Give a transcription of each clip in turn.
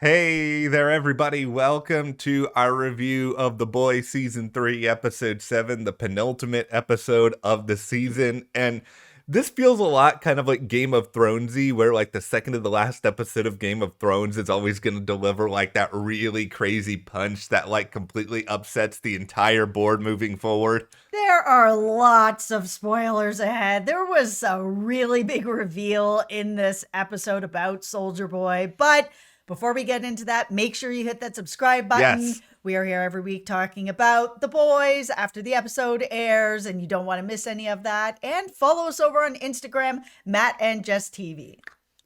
Hey there, everybody. Welcome to our review of The Boys Season 3, Episode 7, the penultimate episode of the season. And this feels a lot kind of like Game of Thronesy, where like the second to the last episode of Game of Thrones is always going to deliver like that really crazy punch that like completely upsets the entire board moving forward. There are lots of spoilers ahead. There was a really big reveal in this episode about Soldier Boy. But before we get into that, make sure you hit that subscribe button. Yes. We are here every week talking about the boys after the episode airs, and you don't want to miss any of that. And follow us over on Instagram, Matt and Jess TV.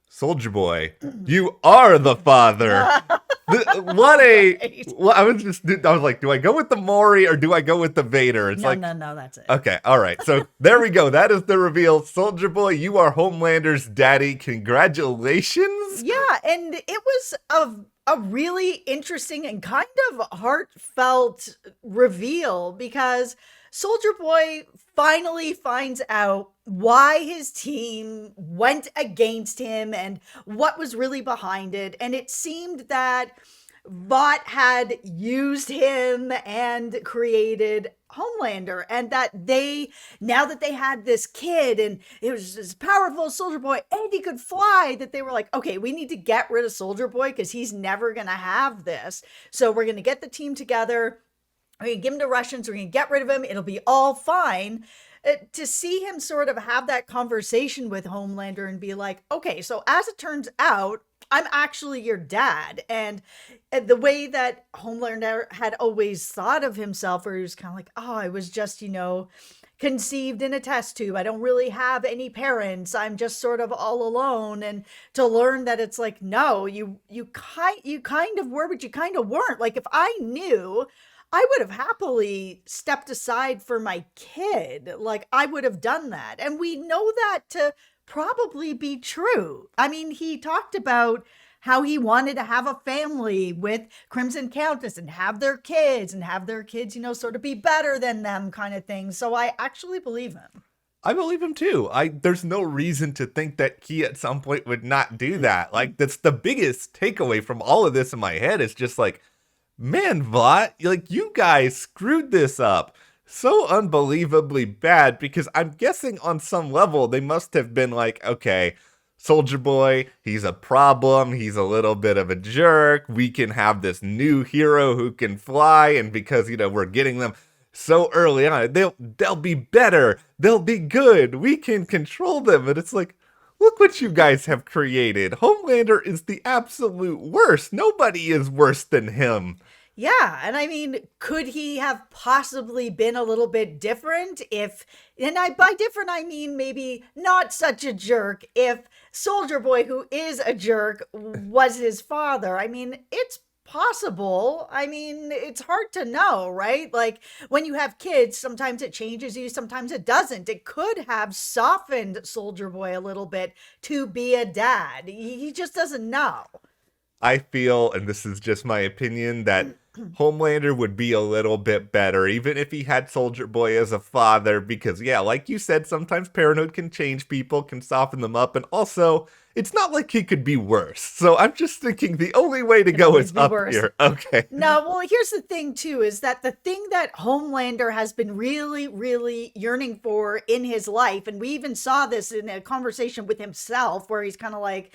Soldier Boy, you are the father. I was like, do I go with the Maury or do I go with the Vader? It's No, that's it. Okay, all right. So there we go. That is the reveal. Soldier Boy, you are Homelander's daddy. Congratulations. Yeah, and it was a really interesting and kind of heartfelt reveal because Soldier Boy finally finds out why his team went against him and what was really behind it. And it seemed that VOUGHT had used him and created Homelander, and that now that they had this kid and it was this powerful Soldier Boy and he could fly, that they were like, okay, we need to get rid of Soldier Boy because he's never gonna have this. So we're gonna get the team together. We're gonna give him to Russians. We're gonna get rid of him. It'll be all fine. To see him sort of have that conversation with Homelander and be like, okay, so as it turns out, I'm actually your dad. And the way that Homelander had always thought of himself, where he was kind of like, oh, I was just, conceived in a test tube. I don't really have any parents. I'm just sort of all alone. And to learn that it's like, no, you kind of were, but you kind of weren't. Like, if I knew, I would have happily stepped aside for my kid. Like, I would have done that. And we know that to probably be true. I mean, he talked about how he wanted to have a family with Crimson Countess and have their kids, sort of be better than them kind of thing. So I actually believe him. I believe him too. There's no reason to think that he at some point would not do that. Like, that's the biggest takeaway from all of this in my head. Is just like, man, Vought, like, you guys screwed this up so unbelievably bad, because I'm guessing on some level they must have been like, okay, Soldier Boy, he's a problem, he's a little bit of a jerk, we can have this new hero who can fly, and because, we're getting them so early on, they'll be better, they'll be good, we can control them. And it's like, look what you guys have created. Homelander is the absolute worst. Nobody is worse than him. Yeah, and I mean, could he have possibly been a little bit different by different I mean maybe not such a jerk, if Soldier Boy, who is a jerk, was his father? I mean, it's possible. I mean, it's hard to know, right? Like, when you have kids, sometimes it changes you, sometimes it doesn't. It could have softened Soldier Boy a little bit to be a dad. He just doesn't know. I feel, and this is just my opinion, that Homelander would be a little bit better, even if he had Soldier Boy as a father, because, yeah, like you said, sometimes parenthood can change people, can soften them up, and also, it's not like he could be worse. So I'm just thinking the only way to go is up here. Okay. No, well, here's the thing, too, is that the thing that Homelander has been really, really yearning for in his life, and we even saw this in a conversation with himself, where he's kind of like,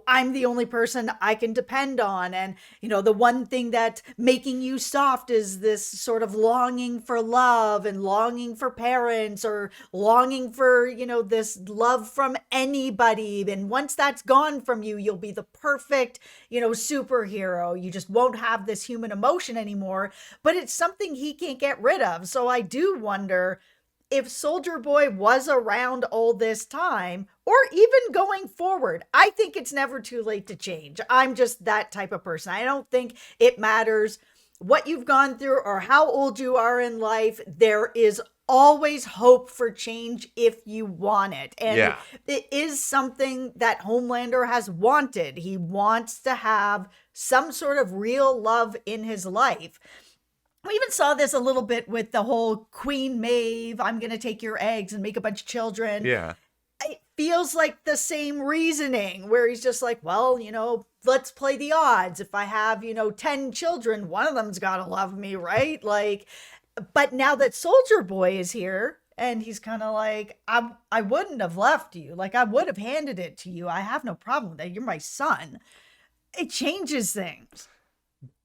I'm the only person I can depend on. And, the one thing that's making you soft is this sort of longing for love and longing for parents, or longing for, this love from anybody. And once that's gone from you, you'll be the perfect, superhero. You just won't have this human emotion anymore. But it's something he can't get rid of. So I do wonder if Soldier Boy was around all this time, or even going forward. I think it's never too late to change. I'm just that type of person. I don't think it matters what you've gone through or how old you are in life. There is always hope for change if you want it. And it is something that Homelander has wanted. He wants to have some sort of real love in his life. We even saw this a little bit with the whole Queen Maeve, I'm going to take your eggs and make a bunch of children. Yeah. It feels like the same reasoning, where he's just like, well, let's play the odds. If I have, 10 children, one of them's got to love me, right? Like, but now that Soldier Boy is here, and he's kind of like, I wouldn't have left you. Like, I would have handed it to you. I have no problem with that. You're my son. It changes things.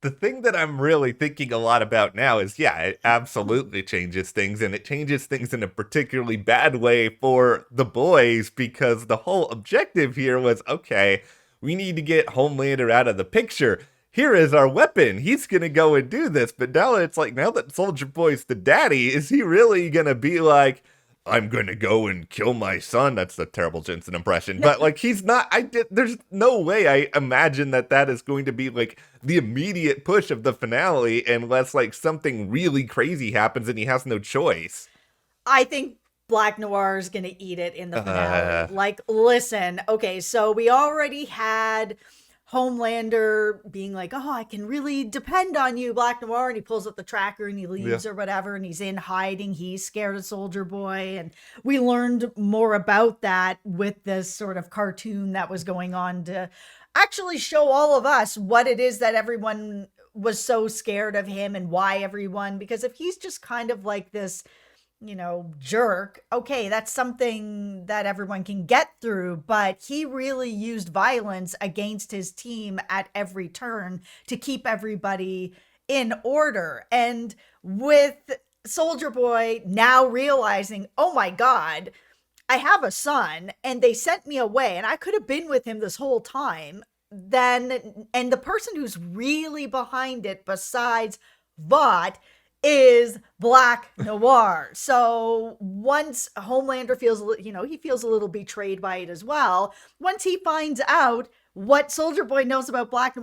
The thing that I'm really thinking a lot about now is, yeah, it absolutely changes things, and it changes things in a particularly bad way for the boys, because the whole objective here was, okay, we need to get Homelander out of the picture. Here is our weapon. He's going to go and do this. But now it's like, now that Soldier Boy's the daddy, is he really going to be like, I'm going to go and kill my son? That's a terrible Jensen impression. But like, he's not, there's no way I imagine that is going to be like the immediate push of the finale, unless like something really crazy happens and he has no choice. I think Black Noir is going to eat it in the finale. Like, listen, okay, so we already had Homelander being like, oh, I can really depend on you, Black Noir. And he pulls up the tracker and he leaves or whatever. And he's in hiding. He's scared of Soldier Boy. And we learned more about that with this sort of cartoon that was going on to actually show all of us what it is that everyone was so scared of him and why everyone, because if he's just kind of like this, jerk, okay, that's something that everyone can get through, but he really used violence against his team at every turn to keep everybody in order. And with Soldier Boy now realizing, oh my God, I have a son and they sent me away and I could have been with him this whole time, then, and the person who's really behind it besides VOUGHT is Black Noir. So once Homelander feels, he feels a little betrayed by it as well. Once he finds out what Soldier Boy knows about Black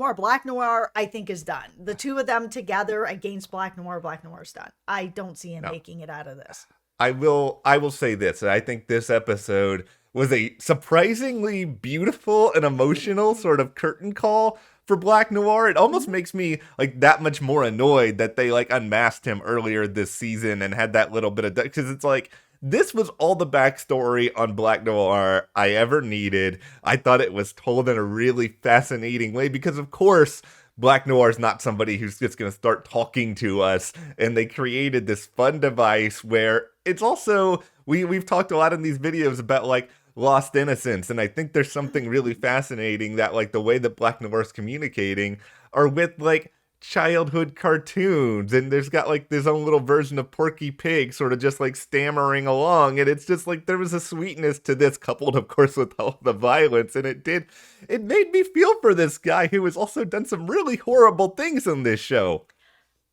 Noir, I think is done. The two of them together against Black Noir's done. I don't see him making it out of this. I will say this. I think this episode was a surprisingly beautiful and emotional sort of curtain call for Black Noir. It almost makes me like that much more annoyed that they like unmasked him earlier this season and had that little bit of, because it's like, this was all the backstory on Black Noir I ever needed. I thought it was told in a really fascinating way, because of course Black Noir is not somebody who's just going to start talking to us, and they created this fun device where it's also, we've talked a lot in these videos about like lost innocence, and I think there's something really fascinating that like the way that Black Noir is communicating are with like childhood cartoons, and there's got like this own little version of Porky Pig sort of just like stammering along, and it's just like there was a sweetness to this, coupled of course with all the violence, and it made me feel for this guy who has also done some really horrible things in this show.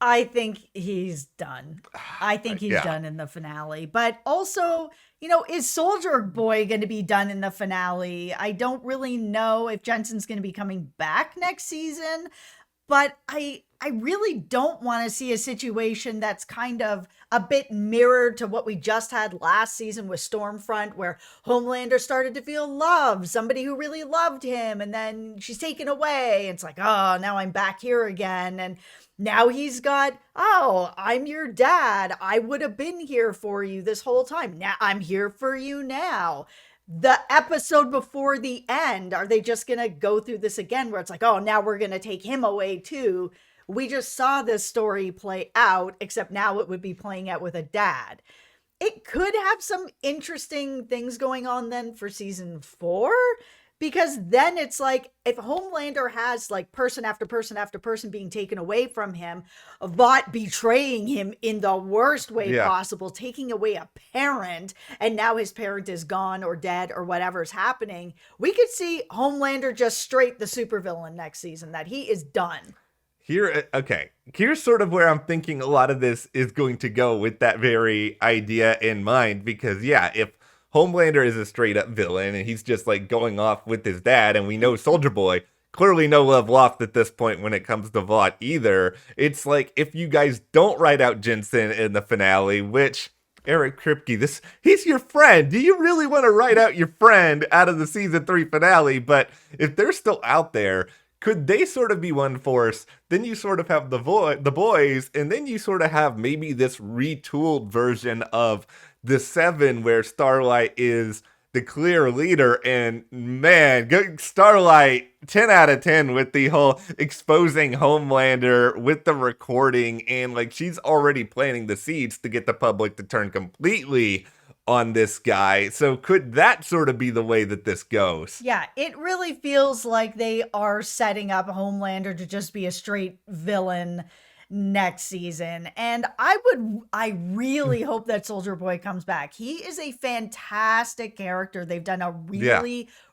I think he's done. I think he's done in the finale. But also, is Soldier Boy going to be done in the finale? I don't really know if Jensen's going to be coming back next season. But I really don't want to see a situation that's kind of a bit mirrored to what we just had last season with Stormfront, where Homelander started to feel love, somebody who really loved him, and then she's taken away. It's like, oh, now I'm back here again. And now he's got, oh, I'm your dad. I would have been here for you this whole time. Now I'm here for you now. The episode before the end, are they just going to go through this again where it's like, oh, now we're going to take him away too? We just saw this story play out, except now it would be playing out with a dad. It could have some interesting things going on then for season 4, because then it's like, if Homelander has like person after person after person being taken away from him, VOUGHT betraying him in the worst way possible, taking away a parent, and now his parent is gone or dead or whatever's happening, we could see Homelander just straight the supervillain next season, that he is done. Here's sort of where I'm thinking a lot of this is going to go with that very idea in mind, because if Homelander is a straight up villain and he's just like going off with his dad, and we know Soldier Boy, clearly no love lost at this point when it comes to VOUGHT either. It's like, if you guys don't write out Jensen in the finale, which Eric Kripke, he's your friend. Do you really want to write out your friend out of the season 3 finale? But if they're still out there, could they sort of be one force? Then you sort of have the boys, and then you sort of have maybe this retooled version of the 7 where Starlight is the clear leader. And man, Starlight 10 out of 10 with the whole exposing Homelander with the recording, and like she's already planting the seeds to get the public to turn completely on this guy. So could that sort of be the way that this goes? Yeah, it really feels like they are setting up Homelander to just be a straight villain next season. And I really hope that Soldier Boy comes back. He is a fantastic character. They've done a Yeah.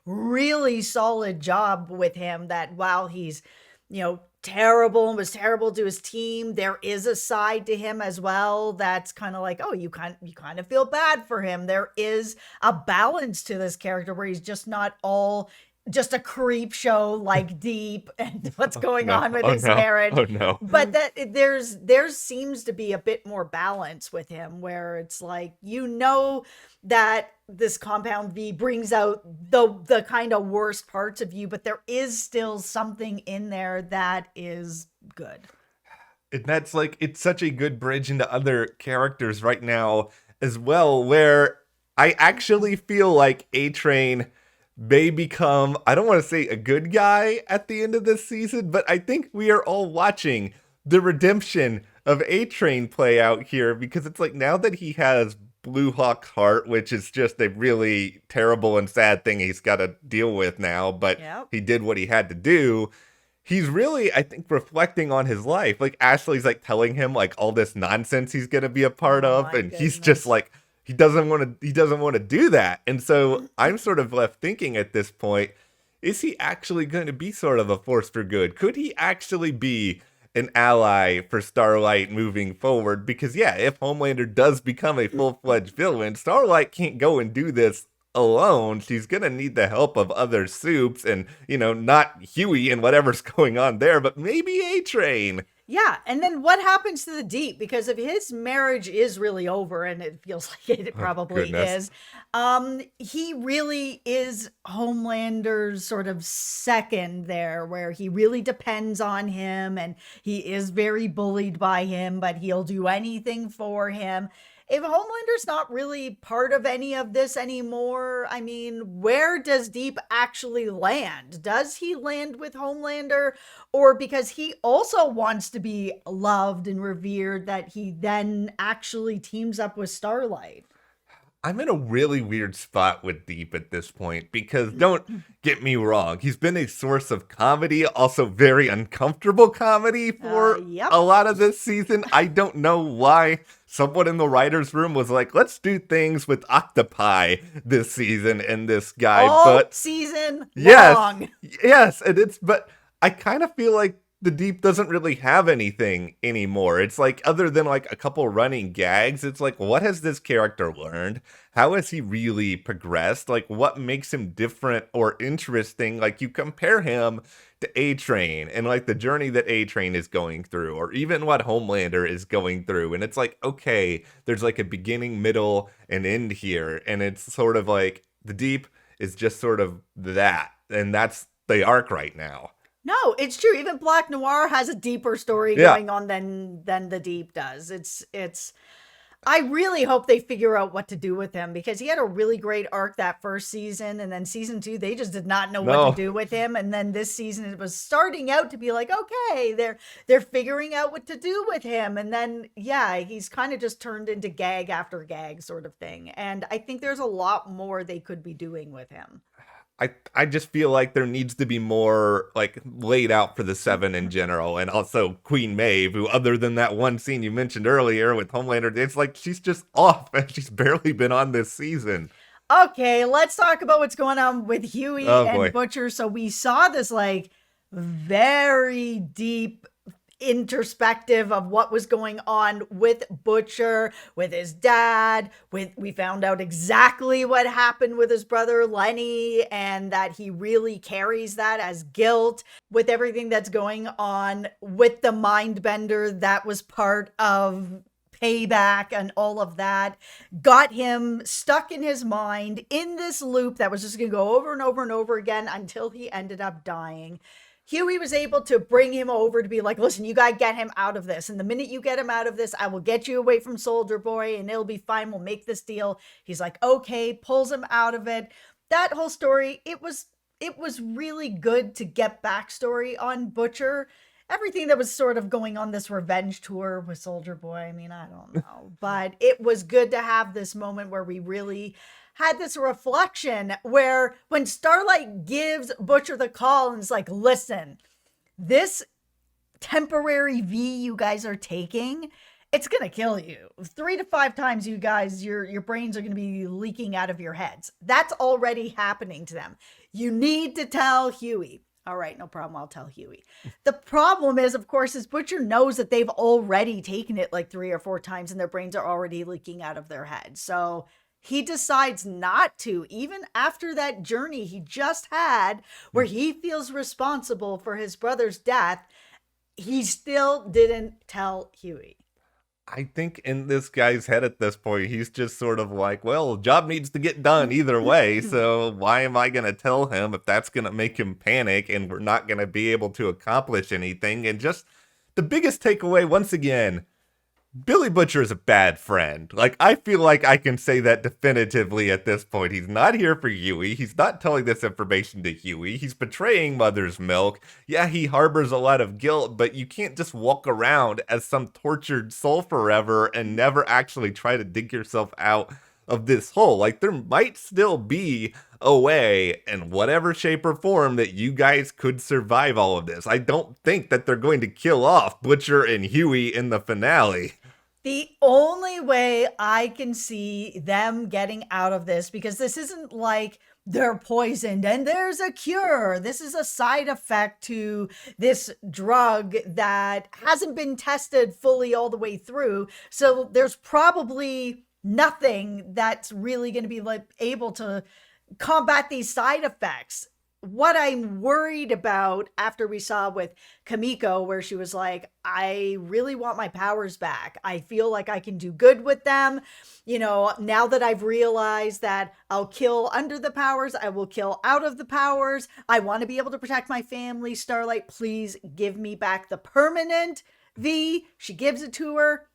really solid job with him, that while he's, terrible and was terrible to his team, there is a side to him as well that's kind of like, oh, you kind of feel bad for him. There is a balance to this character where he's just not all just a creep show like Deep and what's going on with his marriage. Oh no. But that there seems to be a bit more balance with him, where it's like, that this Compound V brings out the kind of worst parts of you, but there is still something in there that is good. And that's like, it's such a good bridge into other characters right now as well, where I actually feel like A-Train may become, I don't want to say a good guy at the end of this season, but I think we are all watching the redemption of A-Train play out here, because it's like, now that he has Blue Hawk's heart, which is just a really terrible and sad thing he's got to deal with now, but he did what he had to do. He's really, I think, reflecting on his life. Like, Ashley's like telling him like all this nonsense he's going to be a part of, and he's just like, he doesn't want to do that. And so I'm sort of left thinking at this point, is he actually going to be sort of a force for good? Could he actually be an ally for Starlight moving forward? Because yeah, if Homelander does become a full-fledged villain, Starlight can't go and do this alone. She's going to need the help of other soups, and, not Hughie and whatever's going on there, but maybe A-Train. Yeah, and then what happens to the Deep? Because if his marriage is really over, and it feels like it probably is, he really is Homelander's sort of second there, where he really depends on him, and he is very bullied by him, but he'll do anything for him. If Homelander's not really part of any of this anymore, I mean, where does Deep actually land? Does he land with Homelander? Or because he also wants to be loved and revered, that he then actually teams up with Starlight? I'm in a really weird spot with Deep at this point, because don't get me wrong, he's been a source of comedy, also very uncomfortable comedy for a lot of this season. I don't know why someone in the writer's room was like, let's do things with octopi this season and this guy. But season long. Yes, but I kind of feel like the Deep doesn't really have anything anymore. It's like, other than like a couple running gags, it's like, what has this character learned? How has he really progressed? Like, what makes him different or interesting? Like, you compare him to A-Train and like the journey that A-Train is going through, or even what Homelander is going through. And it's like, okay, there's like a beginning, middle, and end here. And it's sort of like the Deep is just sort of that. And that's the arc right now. No, it's true. Even Black Noir has a deeper story going on than the Deep does. It's I really hope they figure out what to do with him, because he had a really great arc that first season, and then season 2 they just did not know what to do with him, and then this season it was starting out to be like, okay, they're figuring out what to do with him, and then he's kind of just turned into gag after gag sort of thing, and I think there's a lot more they could be doing with him. I just feel like there needs to be more like laid out for the Seven in general, and also Queen Maeve, who, other than that one scene you mentioned earlier with Homelander, it's like she's just off and she's barely been on this season. Okay, let's talk about what's going on with Hughie and Butcher. So we saw this like very deep introspective of what was going on with Butcher, with his dad, we found out exactly what happened with his brother Lenny, and that he really carries that as guilt with everything that's going on with the mind bender that was part of Payback, and all of that got him stuck in his mind in this loop that was just going to go over and over and over again until he ended up dying. Hughie was able to bring him over to be like, listen, you got to get him out of this. And the minute you get him out of this, I will get you away from Soldier Boy and it'll be fine. We'll make this deal. He's like, okay, pulls him out of it. That whole story, it was really good to get backstory on Butcher. Everything that was sort of going on this revenge tour with Soldier Boy. I mean, I don't know, but it was good to have this moment where we really had this reflection where when Starlight gives Butcher the call and is like, listen, this temporary V you guys are taking, it's going to kill you. 3 to 5 times you guys, your brains are going to be leaking out of your heads. That's already happening to them. You need to tell Hughie. All right, no problem. I'll tell Hughie. The problem is, of course, is Butcher knows that they've already taken it like 3 or 4 times and their brains are already leaking out of their heads. So he decides not to, even after that journey he just had where he feels responsible for his brother's death. He still didn't tell Hughie. I think in this guy's head at this point, he's just sort of like, well, job needs to get done either way. So why am I going to tell him if that's going to make him panic and we're not going to be able to accomplish anything? And just the biggest takeaway, once again, Billy Butcher is a bad friend. Like, I feel like I can say that definitively at this point. He's not here for Hughie. He's not telling this information to Hughie. He's betraying Mother's Milk. Yeah, he harbors a lot of guilt, but you can't just walk around as some tortured soul forever and never actually try to dig yourself out of this hole. Like, there might still be a way in whatever shape or form that you guys could survive all of this. I don't think that they're going to kill off Butcher and Hughie in the finale. The only way I can see them getting out of this, because this isn't like they're poisoned and there's a cure. This is a side effect to this drug that hasn't been tested fully all the way through. So there's probably nothing that's really going to be like able to combat these side effects. What I'm worried about after we saw with Kamiko, where she was like, I really want my powers back. I feel like I can do good with them. You know, now that I've realized that I'll kill under the powers, I will kill out of the powers. I want to be able to protect my family. Starlight, please give me back the permanent V. She gives it to her.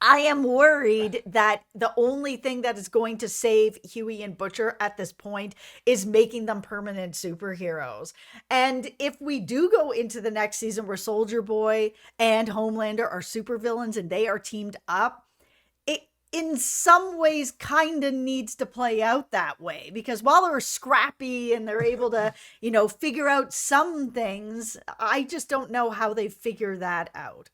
I am worried that the only thing that is going to save Hughie and Butcher at this point is making them permanent superheroes. And if we do go into the next season where Soldier Boy and Homelander are supervillains and they are teamed up, it in some ways kind of needs to play out that way. Because while they're scrappy and they're able to, you know, figure out some things, I just don't know how they figure that out.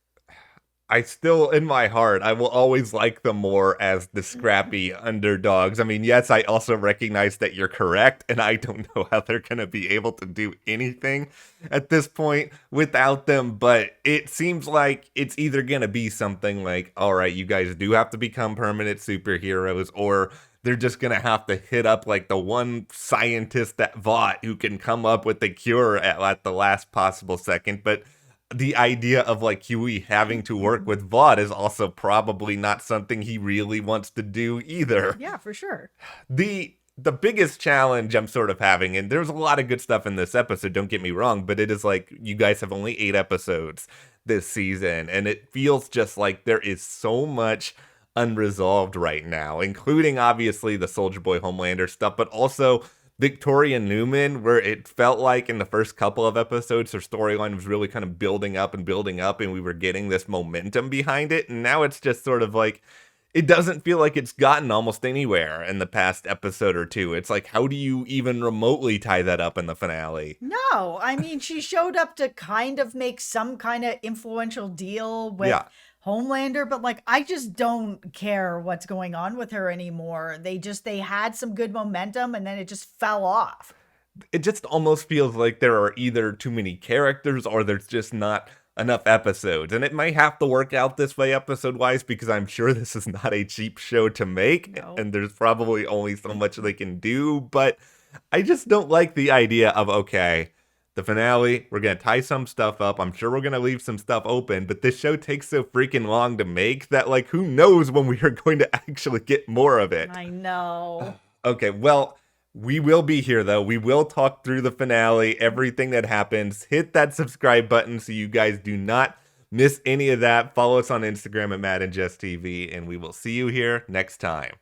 I still, in my heart, I will always like them more as the scrappy underdogs. I mean, yes, I also recognize that you're correct, and I don't know how they're going to be able to do anything at this point without them, but it seems like it's either going to be something like, all right, you guys do have to become permanent superheroes, or they're just going to have to hit up like the one scientist at VOUGHT who can come up with the cure at the last possible second, but the idea of like Hughie having to work with VOUGHT is also probably not something he really wants to do either. Yeah, for sure. The biggest challenge I'm sort of having, and there's a lot of good stuff in this episode, don't get me wrong, but it is like you guys have only 8 episodes this season, and it feels just like there is so much unresolved right now, including obviously the Soldier Boy Homelander stuff, but also Victoria Newman, where it felt like in the first couple of episodes, her storyline was really kind of building up, and we were getting this momentum behind it. And now it's just sort of like, it doesn't feel like it's gotten almost anywhere in the past episode or two. It's like, how do you even remotely tie that up in the finale? No, I mean, she showed up to kind of make some kind of influential deal with Homelander, but like, I just don't care what's going on with her anymore. They had some good momentum and then it just fell off. It just almost feels like there are either too many characters or there's just not enough episodes. And it might have to work out this way episode wise, because I'm sure this is not a cheap show to make. No. And there's probably only so much they can do. But I just don't like the idea of, okay, the finale, we're going to tie some stuff up. I'm sure we're going to leave some stuff open, but this show takes so freaking long to make that, like, who knows when we are going to actually get more of it. I know. Okay, well, We will be here, though. We will talk through the finale, everything that happens. Hit that subscribe button so you guys do not miss any of that. Follow us on Instagram at Matt and Jess TV, and we will see you here next time.